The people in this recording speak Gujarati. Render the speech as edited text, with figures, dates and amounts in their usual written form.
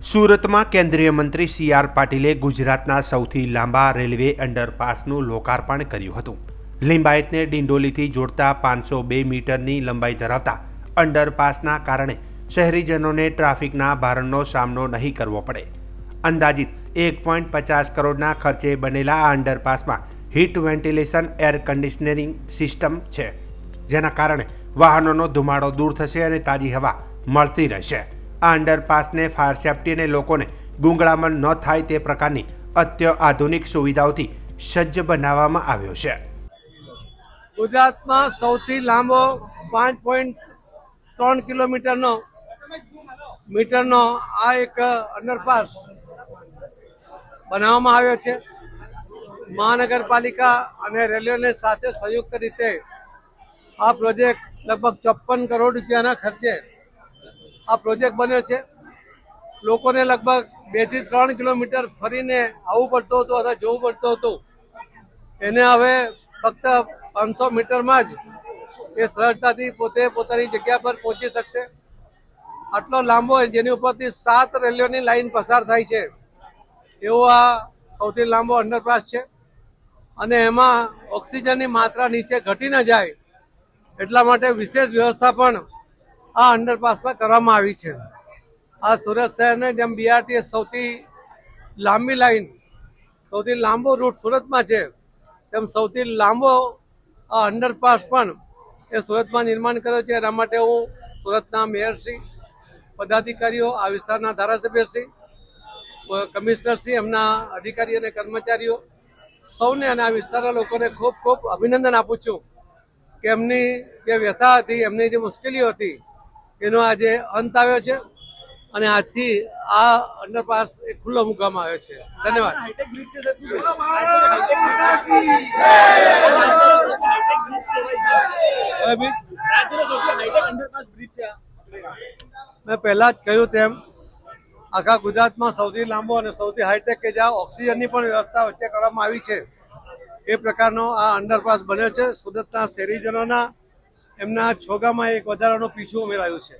સુરતમાં કેન્દ્રીય મંત્રી સી.આર. પાટીલે ગુજરાતના સૌથી લાંબા રેલવે અંડરપાસનું લોકાર્પણ કર્યું હતું. લિંબાયતને ડિંડોલીથી જોડતા 502 મીટરની લંબાઈ ધરાવતા અંડરપાસના કારણે શહેરીજનોને ટ્રાફિકના ભારણનો સામનો નહીં કરવો પડે. અંદાજિત 1.50 કરોડના ખર્ચે બનેલા આ અંડરપાસમાં હીટ વેન્ટિલેશન એર કન્ડિશનરિંગ સિસ્ટમ છે, જેના કારણે વાહનોનો ધુમાડો દૂર થશે અને તાજી હવા મળતી રહેશે. આ અંડરપાસને ફાયર સેફ્ટી અને લોકોને ગૂંગળામણ ન થાય તે પ્રકારની અત્યાધુનિક સુવિધાઓથી સજ્જ બનાવવામાં આવ્યો છે. ગુજરાતમાં સૌથી લાંબો 5.3 કિલોમીટરનો આ એક અંડરપાસ બનાવવામાં આવ્યો છે. મહાનગરપાલિકા અને રેલવેને સાથે સંયુક્ત રીતે આ પ્રોજેક્ટ લગભગ 54 કરોડ રૂપિયાના ખર્ચે આ પ્રોજેક્ટ બન્યો છે. લોકોને લગભગ 2 થી 3 કિલોમીટર ફરીને આવવું પડતું હતું અથવા જવું પડતું હતું. એને હવે ફક્ત 500 મીટરમાં જ એ સરળતાથી પોતે પોતાની જગ્યા પર પહોંચી શકશે. આટલો લાંબો જેની ઉપરથી 7 રેલવેની લાઈન પસાર થાય છે એવો આ સૌથી લાંબો અંડરપાસ છે. અને એમાં ઓક્સિજનની માત્રા નીચે ઘટી ન જાય એટલા માટે વિશેષ વ્યવસ્થા પણ આ અંડરપાસમાં કરવામાં આવી છે. આ સુરત શહેરને જેમ બીઆરટીએસ સૌથી લાંબી લાઈન, સૌથી લાંબો રૂટ સુરતમાં છે, તેમ સૌથી લાંબો આ અંડરપાસ પણ એ સુરતમાં નિર્માણ કર્યો છે. એના માટે હું સુરતના મેયરશ્રી, પદાધિકારીઓ, આ વિસ્તારના ધારાસભ્યશ્રી, કમિશનરશ્રી, એમના અધિકારી અને કર્મચારીઓ સૌને અને આ વિસ્તારના લોકોને ખૂબ ખૂબ અભિનંદન આપું છું કે એમની જે વ્યથા હતી, એમની જે મુશ્કેલીઓ હતી એનો આજે અંત આવ્યો છે અને આજથી આ અંડરપાસ ખુલ્લો મૂકવામાં આવ્યો છે. ધન્યવાદ. મેં પહેલા જ કહ્યું તેમ આખા ગુજરાતમાં સૌથી લાંબો અને સૌથી હાઈટેક કે જ્યાં ઓક્સિજનની પણ વ્યવસ્થા વચ્ચે કરવામાં આવી છે એ પ્રકારનો આ અંડરપાસ બન્યો છે. સુરતના શહેરીજનોના એમના છોગામાં એક વધારાનું પીછું ઉમેરાયું છે.